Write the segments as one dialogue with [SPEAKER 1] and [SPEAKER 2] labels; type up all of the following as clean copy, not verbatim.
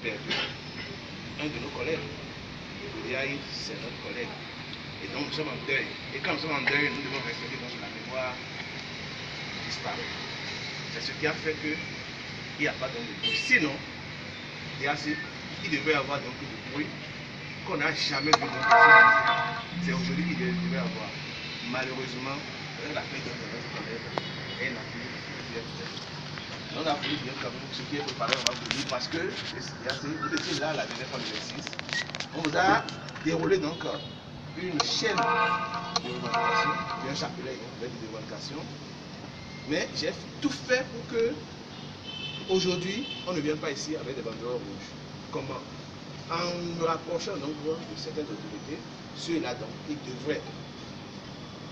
[SPEAKER 1] perdu un de nos collègues. C'est notre collègue. Et donc nous sommes en deuil. Et quand nous sommes en deuil, nous devons respecter donc la mémoire disparue. C'est ce qui a fait qu'il n'y a pas donc de bruit. Sinon, il devait y avoir donc du bruit qu'on n'a jamais vu. C'est aujourd'hui qu'il devait y avoir. Malheureusement, la fête de notre collègue, elle n'a plus de. On a voulu dire que ce qui est préparé, on va vous dire parce que vous étiez là la dernière fois le 26. On vous a déroulé donc une chaîne de revendications, un chapelet de revendications. Mais j'ai tout fait pour que aujourd'hui on ne vienne pas ici avec des banderoles rouges. Comment? En me rapprochant donc de certaines autorités, ceux-là donc ils devraient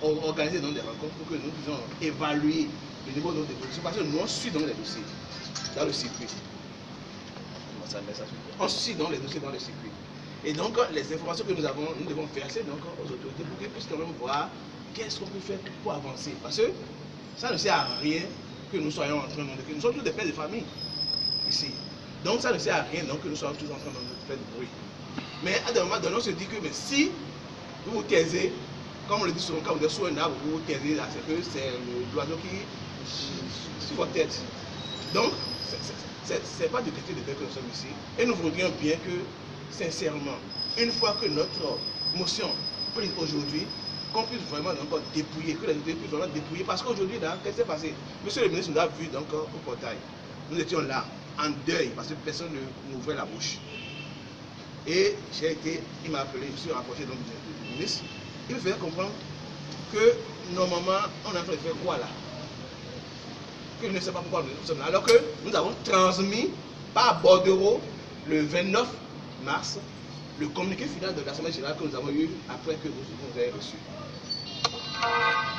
[SPEAKER 1] organiser donc des rencontres pour que nous puissions évaluer le niveau de nos dépositions. Parce que nous on suit dans les dossiers, dans le circuit. On suit dans les dossiers dans le circuit. Et donc, les informations que nous avons, nous devons verser donc aux autorités pour qu'ils puissent quand même voir qu'est-ce qu'on peut faire pour avancer. Parce que ça ne sert à rien que nous soyons en train de... Nous sommes tous des pères de famille ici. Donc, ça ne sert à rien donc, que nous soyons tous en train de faire du bruit. Mais à un moment donné, on se dit que mais si vous vous taisez, comme on le dit souvent, quand vous êtes sous un arbre, vous vous taisez, c'est que c'est l'oiseau qui sur votre tête. Donc, c'est pas de question de tête que nous sommes ici. Et nous voudrions bien que sincèrement, une fois que notre motion prise aujourd'hui, qu'on puisse vraiment encore dépouiller, que les autorités puissent vraiment dépouiller, parce qu'aujourd'hui, qu'est-ce qui s'est passé? Monsieur le ministre nous a vu donc au portail. Nous étions là, en deuil, parce que personne ne m'ouvrait la bouche. Et il m'a appelé, je suis rapproché donc du ministre, il me faisait comprendre que normalement, on est en train de faire quoi là? Que je ne sais pas pourquoi nous sommes là, alors que nous avons transmis par bordereau le 29 mars, le communiqué final de l'Assemblée générale que nous avons eu après que vous avez reçu.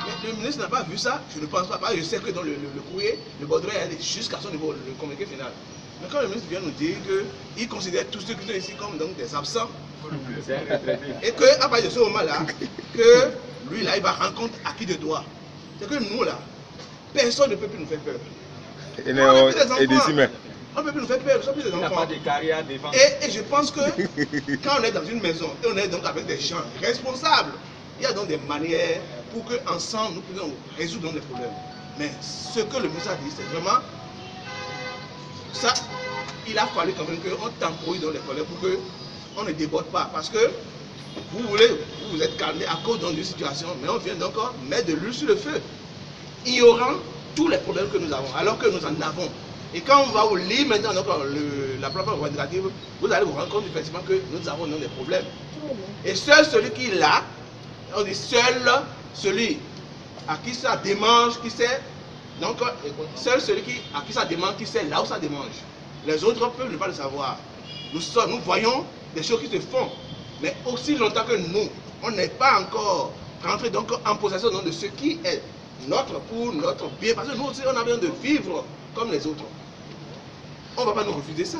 [SPEAKER 1] Mais le ministre n'a pas vu ça, je ne pense pas. Je sais que dans le courrier, le bordereau est jusqu'à son niveau, le communiqué final. Mais quand le ministre vient nous dire qu'il considère tous ceux qui sont ici comme donc des absents, et qu'à partir de ce moment-là, que lui là, il va rendre compte à qui de droit. C'est que nous là, personne ne peut plus nous faire peur. On ne peut plus nous faire peur, nous sommes plus des enfants. Et je pense que quand on est dans une maison et on est donc avec des gens responsables, il y a donc des manières pour qu'ensemble nous puissions résoudre les problèmes. Mais ce que le ministre a dit, c'est vraiment ça. Il a fallu quand même qu'on temporise dans les problèmes pour qu'on ne déborde pas. Parce que vous êtes calmé à cause d'une situation, mais on vient donc mettre de l'huile sur le feu, ignorant tous les problèmes que nous avons, alors que nous en avons. Et quand on va vous lire maintenant donc, la plateforme revendicative, vous allez vous rendre compte effectivement que nous avons des problèmes. Et seul celui qui l'a, on dit seul celui à qui ça démange, qui sait, donc seul celui à qui ça démange, qui sait là où ça démange. Les autres peuvent ne pas le savoir. Nous voyons des choses qui se font, mais aussi longtemps que nous, on n'est pas encore rentré donc en possession de ce qui est pour notre bien, parce que nous aussi on a besoin de vivre comme les autres. On ne va pas nous refuser ça.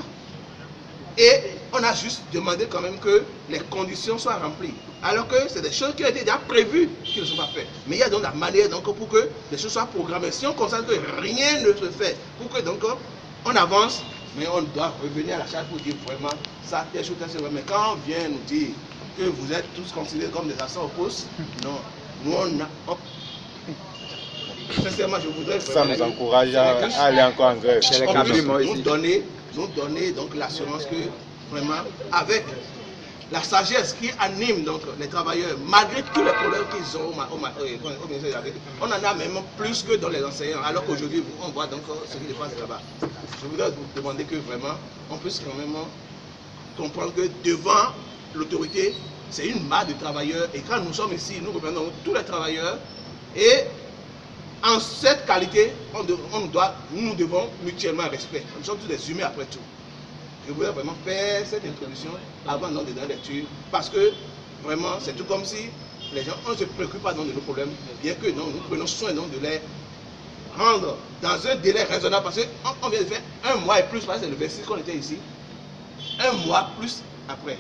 [SPEAKER 1] Et on a juste demandé quand même que les conditions soient remplies. Alors que c'est des choses qui ont été déjà prévues qui ne sont pas faites. Mais il y a donc la manière donc, pour que les choses soient programmées. Si on constate que rien ne se fait, pour que donc on avance, mais on doit revenir à la charge pour dire vraiment ça, telle chose, telle chose. Mais quand on vient nous dire que vous êtes tous considérés comme des absents au poste, non. Nous on sincèrement, je voudrais
[SPEAKER 2] ça nous encourage à aller encore en grève.
[SPEAKER 1] Nous donner donc l'assurance que vraiment avec la sagesse qui anime donc les travailleurs, malgré tous les problèmes qu'ils ont au ministère de l'Agriculture, on en a même plus que dans les enseignants, alors qu'aujourd'hui on voit donc ce qui se passe là-bas. Je voudrais vous demander que vraiment on puisse quand même comprendre que devant l'autorité, c'est une masse de travailleurs, et quand nous sommes ici, nous représentons tous les travailleurs, et en cette qualité, nous devons mutuellement respect. Nous sommes tous des humains après tout. Je voudrais vraiment faire cette introduction avant de donner lecture, parce que vraiment, c'est tout comme si les gens, on ne se préoccupe pas de nos problèmes, bien que nous prenons soin de les rendre dans un délai raisonnable, parce qu'on vient de faire un mois et plus, parce que c'est le 26 qu'on était ici, un mois plus après.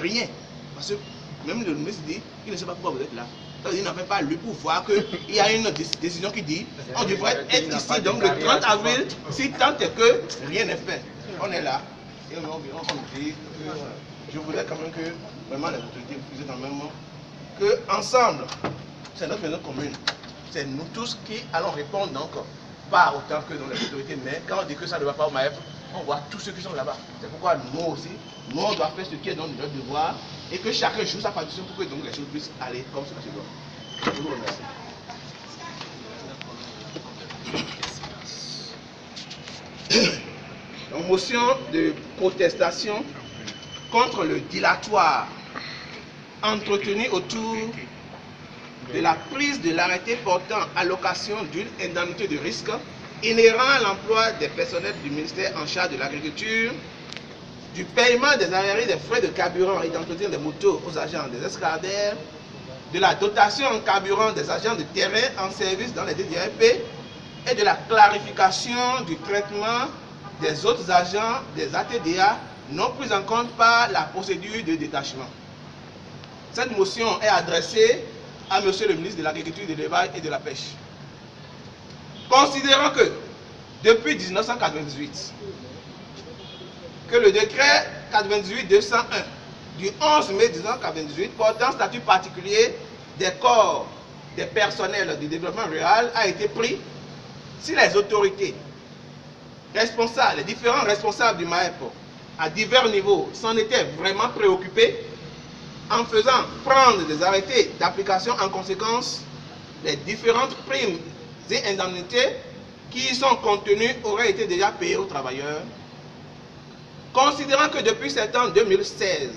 [SPEAKER 1] Rien. Parce que même le ministre dit, il ne sait pas pourquoi vous êtes là. Il n'a pas lu pour voir qu'il y a une décision qui dit on devrait être ici donc le 30 avril, si tant est que rien n'est fait. On est là Et on dit que je voudrais quand même que vraiment les autorités puissent quand même que ensemble, c'est notre maison commune. C'est nous tous qui allons répondre donc, pas autant que dans les autorités, mais quand on dit que ça ne va pas au MAEP, on voit tous ceux qui sont là-bas. C'est pourquoi nous aussi, nous on doit faire ce qui est dans notre devoir et que chacun joue sa partition pour que donc les choses puissent aller comme cela se doit. Je vous remercie. Donc, motion de protestation contre le dilatoire entretenu autour de la prise de l'arrêté portant allocation d'une indemnité de risque inhérent à l'emploi des personnels du ministère en charge de l'agriculture, du paiement des arriérés des frais de carburant et d'entretien des motos aux agents des escadères, de la dotation en carburant des agents de terrain en service dans les DDRP et de la clarification du traitement des autres agents des ATDA non pris en compte par la procédure de détachement. Cette motion est adressée à Monsieur le ministre de l'Agriculture, de l'Élevage et de la Pêche. Considérant que, depuis 1998, que le décret 98-201 du 11 mai 1998 portant statut particulier des corps des personnels du développement rural a été pris, si les autorités responsables, les différents responsables du MAEP à divers niveaux s'en étaient vraiment préoccupés, en faisant prendre des arrêtés d'application en conséquence, les différentes primes et indemnités qui y sont contenues auraient été déjà payées aux travailleurs. Considérant que depuis septembre 2016,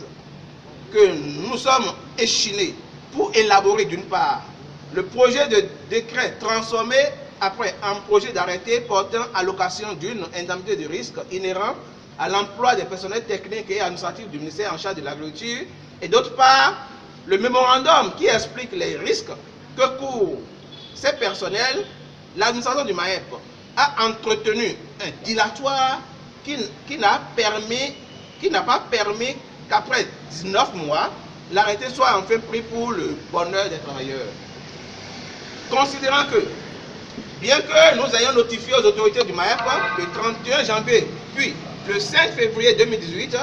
[SPEAKER 1] que nous sommes échelonnés pour élaborer d'une part le projet de décret transformé après un projet d'arrêté portant allocation d'une indemnité de risque inhérent à l'emploi des personnels techniques et administratifs du ministère en charge de l'agriculture, et d'autre part, le mémorandum qui explique les risques que courent ces personnels, l'administration du MAEP a entretenu un dilatoire qui n'a pas permis qu'après 19 mois, l'arrêté soit enfin pris pour le bonheur des travailleurs. Considérant que, bien que nous ayons notifié aux autorités du MAEP le 31 janvier, puis le 5 février 2018,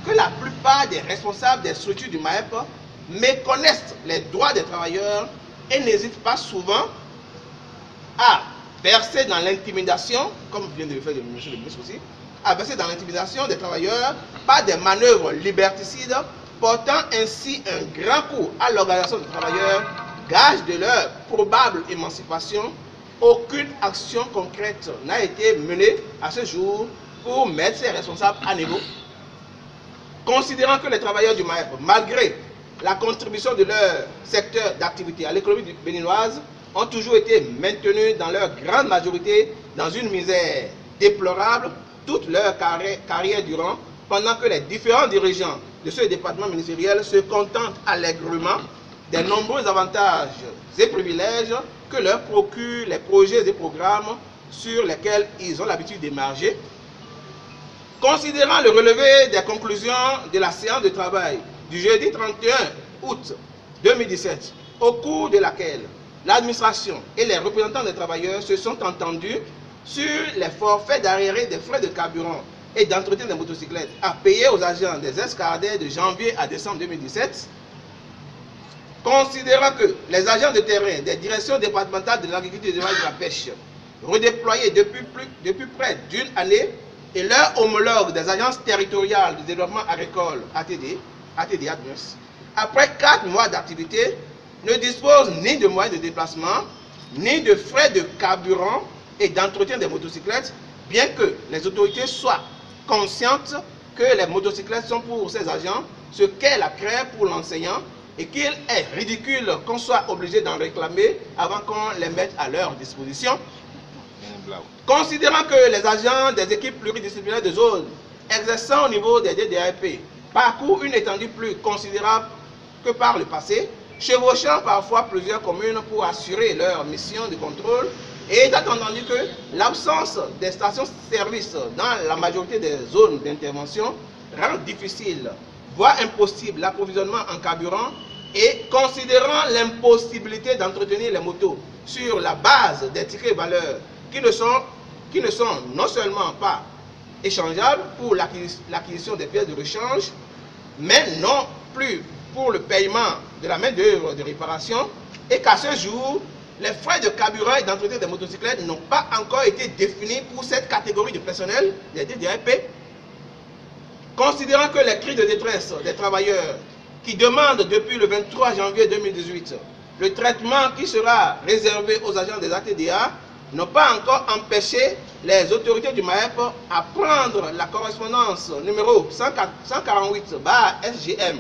[SPEAKER 1] que la plupart des responsables des structures du MAEP méconnaissent les droits des travailleurs et n'hésitent pas souvent à verser dans l'intimidation, comme vient de le faire le monsieur le ministre aussi, à verser dans l'intimidation des travailleurs par des manœuvres liberticides, portant ainsi un grand coup à l'organisation des travailleurs, gage de leur probable émancipation. Aucune action concrète n'a été menée à ce jour pour mettre ces responsables à niveau. Considérant que les travailleurs du MAEP, malgré la contribution de leur secteur d'activité à l'économie béninoise, ont toujours été maintenus dans leur grande majorité dans une misère déplorable toute leur carrière durant, pendant que les différents dirigeants de ce département ministériel se contentent allègrement des nombreux avantages et privilèges que leur procurent les projets et programmes sur lesquels ils ont l'habitude d'émarger. Considérant le relevé des conclusions de la séance de travail du jeudi 31 août 2017, au cours de laquelle l'administration et les représentants des travailleurs se sont entendus sur les forfaits d'arriérés des frais de carburant et d'entretien des motocyclettes à payer aux agents des escadères de janvier à décembre 2017, considérant que les agents de terrain des directions départementales de l'agriculture et de la pêche redéployés depuis près d'une année et leurs homologues des agences territoriales de développement agricole ATDA, après 4 mois d'activité, ne disposent ni de moyens de déplacement, ni de frais de carburant et d'entretien des motocyclettes, bien que les autorités soient conscientes que les motocyclettes sont pour ces agents ce qu'est la crème pour l'enseignant et qu'il est ridicule qu'on soit obligé d'en réclamer avant qu'on les mette à leur disposition. Considérant que les agents des équipes pluridisciplinaires de zone exerçant au niveau des DDRP parcourent une étendue plus considérable que par le passé, chevauchant parfois plusieurs communes pour assurer leur mission de contrôle, et étant entendu que l'absence des stations-service dans la majorité des zones d'intervention rend difficile, voire impossible, l'approvisionnement en carburant, et considérant l'impossibilité d'entretenir les motos sur la base des tickets valeurs qui ne sont non seulement pas échangeables pour l'acquisition des pièces de rechange, mais non plus pour le paiement de la main-d'œuvre de réparation, et qu'à ce jour, les frais de carburant et d'entretien des motocyclettes n'ont pas encore été définis pour cette catégorie de personnel des TDAP. Considérant que les cris de détresse des travailleurs qui demandent depuis le 23 janvier 2018 le traitement qui sera réservé aux agents des ATDA n'ont pas encore empêché les autorités du MAEP à prendre la correspondance numéro 148/SGM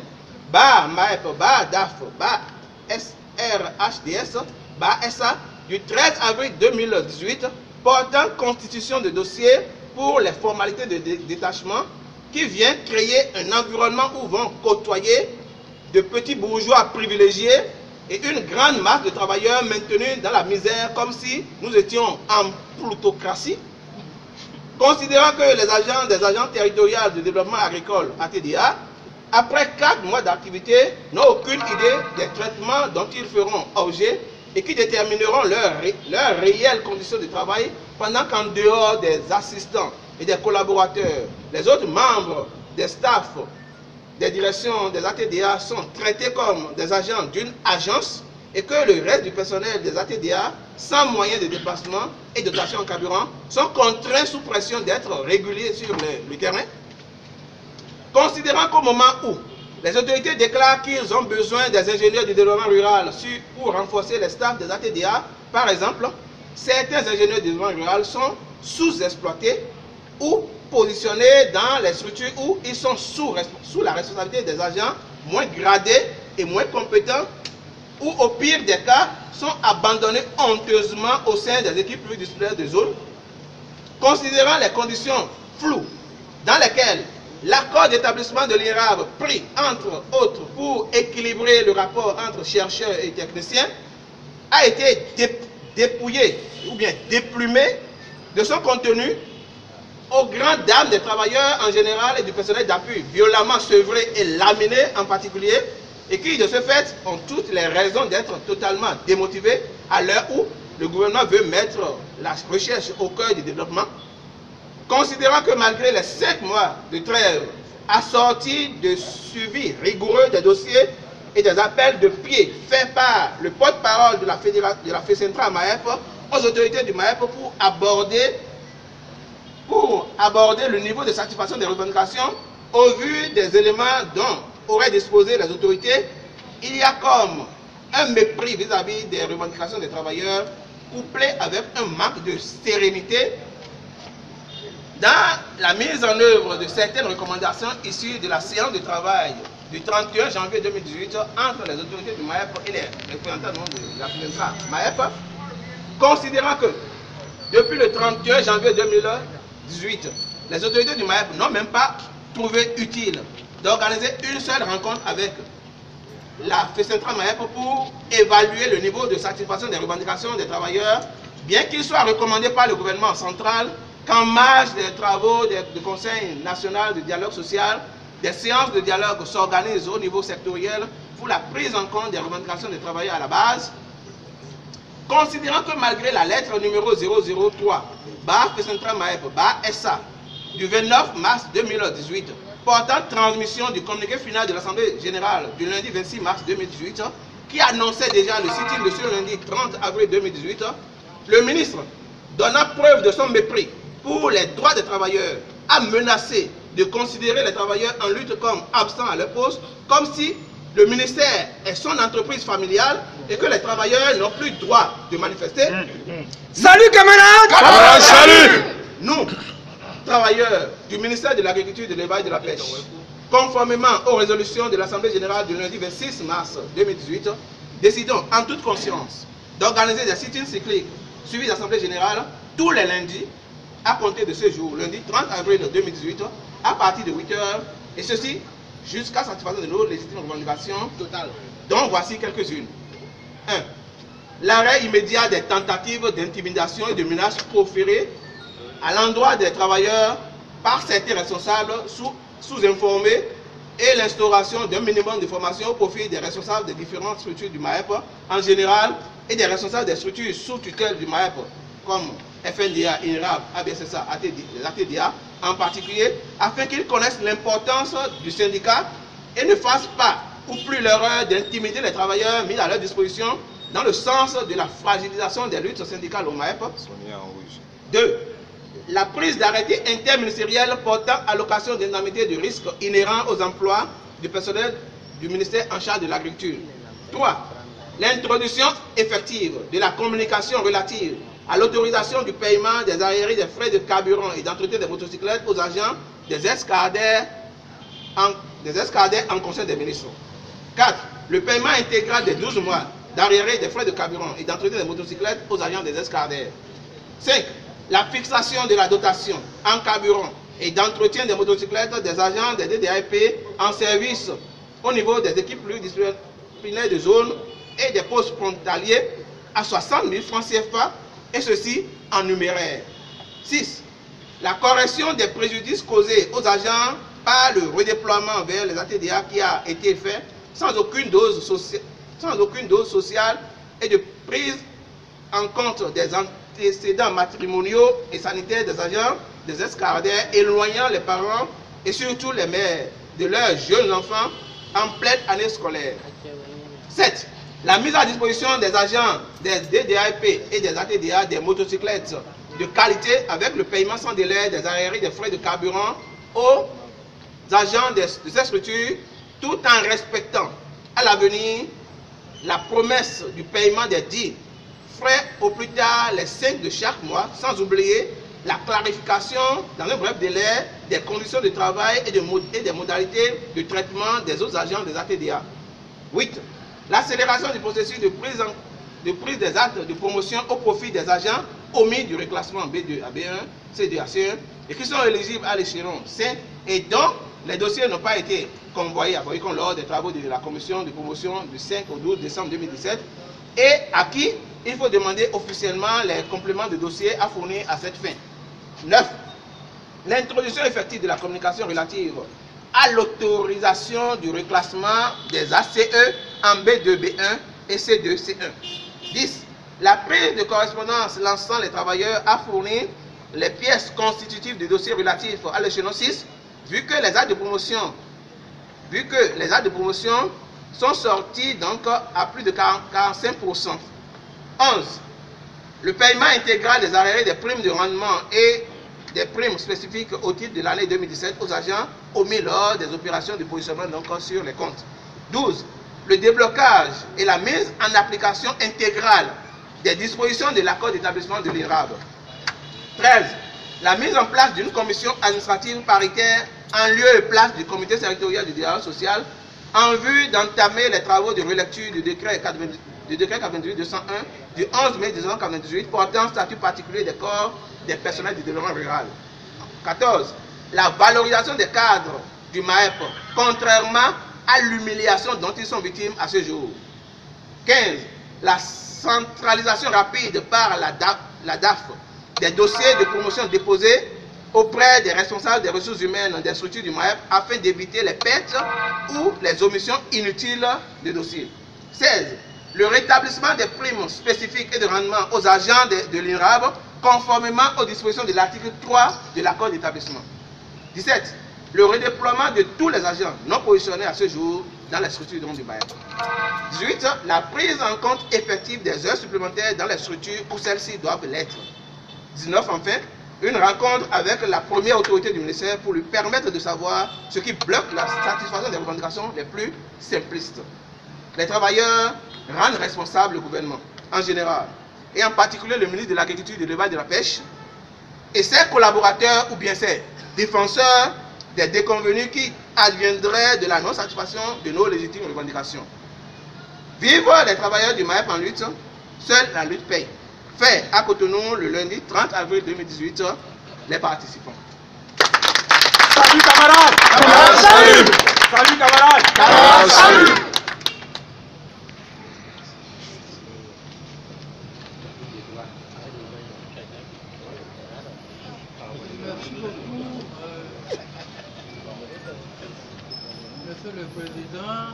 [SPEAKER 1] MAEP/DAF/SRHDS/SA du 13 avril 2018 portant constitution de dossier pour les formalités de détachement qui vient créer un environnement où vont côtoyer de petits bourgeois privilégiés et une grande masse de travailleurs maintenus dans la misère comme si nous étions en plutocratie. Considérant que les agents des agences territoriales de développement agricole ATDA, après 4 mois d'activité, n'ont aucune idée des traitements dont ils feront objet et qui détermineront leurs réelles conditions de travail, pendant qu'en dehors des assistants et des collaborateurs, les autres membres des staffs des directions des ATDA sont traités comme des agents d'une agence et que le reste du personnel des ATDA, sans moyens de déplacement et de dotation en carburant, sont contraints sous pression d'être réguliers sur le terrain. Considérant qu'au moment où les autorités déclarent qu'ils ont besoin des ingénieurs du développement rural pour renforcer les staffs des ATDA, par exemple, certains ingénieurs du développement rural sont sous-exploités ou positionnés dans les structures où ils sont sous la responsabilité des agents moins gradés et moins compétents, ou au pire des cas, sont abandonnés honteusement au sein des équipes pluridisciplinaires de zone. Considérant les conditions floues dans lesquelles l'accord d'établissement de l'IRAB pris, entre autres, pour équilibrer le rapport entre chercheurs et techniciens, a été dépouillé ou bien déplumé de son contenu aux grandes dames des travailleurs en général et du personnel d'appui, violemment sevrés et laminés en particulier, et qui, de ce fait, ont toutes les raisons d'être totalement démotivés à l'heure où le gouvernement veut mettre la recherche au cœur du développement. Considérant que malgré les 5 mois de trêve assortis de suivi rigoureux des dossiers et des appels de pied faits par le porte-parole de la FECENTRA MAEP aux autorités du MAEP pour aborder le niveau de satisfaction des revendications au vu des éléments dont auraient disposé les autorités, il y a comme un mépris vis-à-vis des revendications des travailleurs couplé avec un manque de sérénité dans la mise en œuvre de certaines recommandations issues de la séance de travail du 31 janvier 2018 entre les autorités du MAEP et les représentants de la FECENTRA MAEP, considérant que depuis le 31 janvier 2018, les autorités du MAEP n'ont même pas trouvé utile d'organiser une seule rencontre avec la FECENTRA MAEP pour évaluer le niveau de satisfaction des revendications des travailleurs, bien qu'il soit recommandé par le gouvernement central qu'en marge des travaux du Conseil national de dialogue social, des séances de dialogue s'organisent au niveau sectoriel pour la prise en compte des revendications des travailleurs à la base. Considérant que malgré la lettre numéro 003 FECENTRA MAEP SA du 29 mars 2018 portant transmission du communiqué final de l'Assemblée générale du lundi 26 mars 2018 qui annonçait déjà le sit-in de ce lundi 30 avril 2018, le ministre, donnant preuve de son mépris pour les droits des travailleurs, a menacé de considérer les travailleurs en lutte comme absents à leur poste, comme si le ministère est son entreprise familiale et que les travailleurs n'ont plus droit de manifester.
[SPEAKER 3] Salut camarades!
[SPEAKER 2] Salut!
[SPEAKER 1] Nous, travailleurs du ministère de l'Agriculture, de l'Élevage et de la Pêche, conformément aux résolutions de l'Assemblée générale du lundi 26 mars 2018, décidons en toute conscience d'organiser des sit-ins cycliques suivis d'Assemblée générale tous les lundis à compter de ce jour, lundi 30 avril 2018, à partir de 8 h, et ceci jusqu'à satisfaction de nos légitimes revendications totales, dont voici quelques-unes. 1. L'arrêt immédiat des tentatives d'intimidation et de menaces proférées à l'endroit des travailleurs par certains responsables sous-informés et l'instauration d'un minimum de formation au profit des responsables des différentes structures du MAEP en général et des responsables des structures sous tutelle du MAEP comme FNDA, INRAB, ABSSA, ATDA, en particulier, afin qu'ils connaissent l'importance du syndicat et ne fassent pas ou plus l'erreur d'intimider les travailleurs mis à leur disposition dans le sens de la fragilisation des luttes syndicales au MAEP. 2. La prise d'arrêté interministériel portant allocation d'indemnités de risque inhérents aux emplois du personnel du ministère en charge de l'agriculture. 3. L'introduction effective de la communication relative à l'autorisation du paiement des arriérés des frais de carburant et d'entretien des motocyclettes aux agents des escadères en conseil des ministres. 4. Le paiement intégral des 12 mois d'arriérés des frais de carburant et d'entretien des motocyclettes aux agents des escadères. 5. La fixation de la dotation en carburant et d'entretien des motocyclettes des agents des DDAP en service au niveau des équipes pluridisciplinaires de zone et des postes frontaliers à 60 000 francs CFA, et ceci en numéraire. 6. La correction des préjudices causés aux agents par le redéploiement vers les ATDA qui a été fait sans aucune dose sociale et de prise en compte des antécédents matrimoniaux et sanitaires des agents des escadères, éloignant les parents et surtout les mères de leurs jeunes enfants en pleine année scolaire. 7. La mise à disposition des agents des DDAP et des ATDA des motocyclettes de qualité avec le paiement sans délai des arriérés des frais de carburant aux agents de ces structures, tout en respectant à l'avenir la promesse du paiement des dits frais au plus tard les 5 de chaque mois, sans oublier la clarification dans un bref délai des conditions de travail et des modalités de traitement des autres agents des ATDA. 8. L'accélération du processus de prise des actes de promotion au profit des agents omis du reclassement B2 à B1, C2 à C1 et qui sont éligibles à l'échelon 5 et dont les dossiers n'ont pas été convoyés à Boycon lors des travaux de la commission de promotion du 5 au 12 décembre 2017 et à qui il faut demander officiellement les compléments de dossier à fournir à cette fin. 9. L'introduction effective de la communication relative à l'autorisation du reclassement des ACE en B2, B1 et C2, C1. 10. La prise de correspondance lançant les travailleurs à fournir les pièces constitutives du dossier relatif à l'échelon 6, vu que les actes de promotion sont sortis donc à plus de 45%. 11. Le paiement intégral des arriérés des primes de rendement et des primes spécifiques au titre de l'année 2017 aux agents omis lors des opérations de positionnement donc sur les comptes. 12. Le déblocage et la mise en application intégrale des dispositions de l'accord d'établissement de l'INRAB. 13. La mise en place d'une commission administrative paritaire en lieu et place du comité territorial du dialogue social en vue d'entamer les travaux de relecture du décret 98-201 du 11 mai 1998 portant statut particulier des corps des personnels du développement rural. 14. La valorisation des cadres du MAEP, contrairement à l'humiliation dont ils sont victimes à ce jour. 15. La centralisation rapide par la DAF des dossiers de promotion déposés auprès des responsables des ressources humaines des structures du MAEP afin d'éviter les pertes ou les omissions inutiles de dossiers. 16. Le rétablissement des primes spécifiques et de rendement aux agents de l'INRAB conformément aux dispositions de l'article 3 de l'accord d'établissement. 17. Le redéploiement de tous les agents non positionnés à ce jour dans les structures du MAEP. 18. La prise en compte effective des heures supplémentaires dans les structures où celles-ci doivent l'être. 19. Enfin, une rencontre avec la première autorité du ministère pour lui permettre de savoir ce qui bloque la satisfaction des revendications les plus simplistes. Les travailleurs rendent responsable le gouvernement en général, et en particulier le ministre de l'Agriculture, de l'Élevage et de la Pêche, et ses collaborateurs ou bien ses défenseurs des déconvenus qui adviendraient de la non-satisfaction de nos légitimes revendications. Vive les travailleurs du MAEP en lutte, seule la lutte paye. Fait à Cotonou le lundi 30 avril 2018, les participants.
[SPEAKER 3] Salut camarades!
[SPEAKER 2] Salut!
[SPEAKER 3] Salut camarades!
[SPEAKER 2] Salut!
[SPEAKER 4] Monsieur le Président,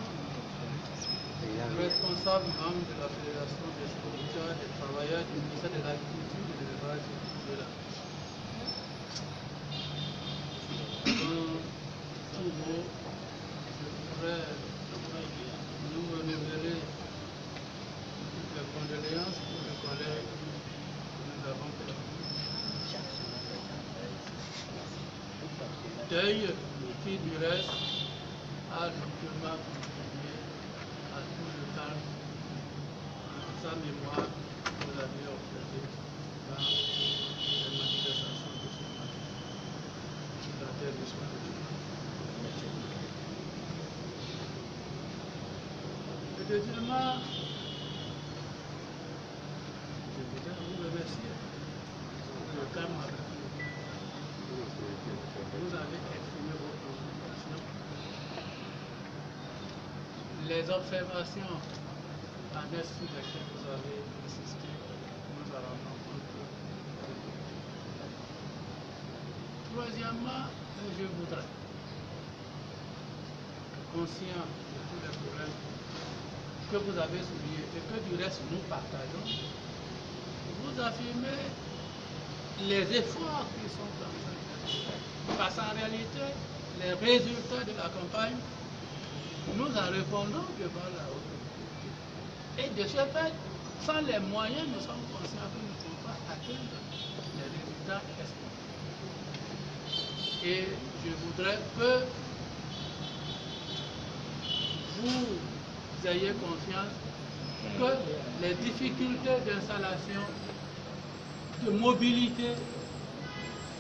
[SPEAKER 4] responsable membre de la Fédération des producteurs et des travailleurs du ministère de l'Agriculture et de l'Élevage de la Pêche. nouveau, je voudrais nous renouveler toutes les condoléances pour les collègues que nous avons perdus. Deuil qui, du reste, a lourdement contribué à tout le temps sa mémoire que vous avez observé dans les manifestations de ce matin, dans tes leçons de vie. Et deuxièmement, je voudrais vous remercier pour le calme avec vous avez exprimé vos préoccupations, les observations en esprit desquelles vous avez insisté, nous en rendons compte. Troisièmement, je voudrais, conscient de tous les problèmes que vous avez soulignés et que du reste nous partageons, vous affirmer les efforts qui sont en train d'être faits. Parce qu'en réalité, les résultats de la campagne, nous en répondons devant la haute autorité. Et de ce fait, sans les moyens, nous sommes conscients que nous ne pouvons pas atteindre les résultats escomptés. Et je voudrais que vous ayez conscience que les difficultés d'installation, de mobilité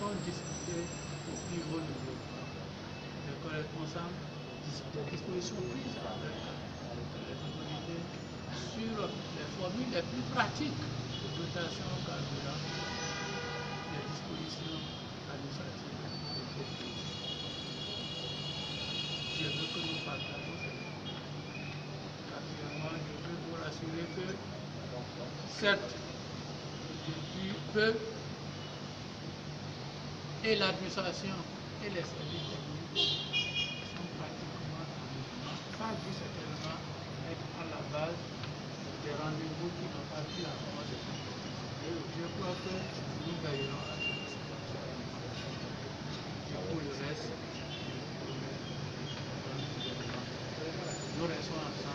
[SPEAKER 4] sont discutées au niveau du gouvernement. Les responsables des dispositions prises avec les autorités sur les formules les plus pratiques de dotation au carburant, les dispositions administratives. Je veux que nous partagions ces choses. Actuellement, je veux vous rassurer que certes, depuis peu, et l'administration et les services techniques sont pratiquement en mouvement, pas dû certainement être à la base des rendez-vous qui n'ont pas pu encore se faire. Je crois que nous veillerons à ce que ce soit fait. Et pour le reste, nous restons ensemble.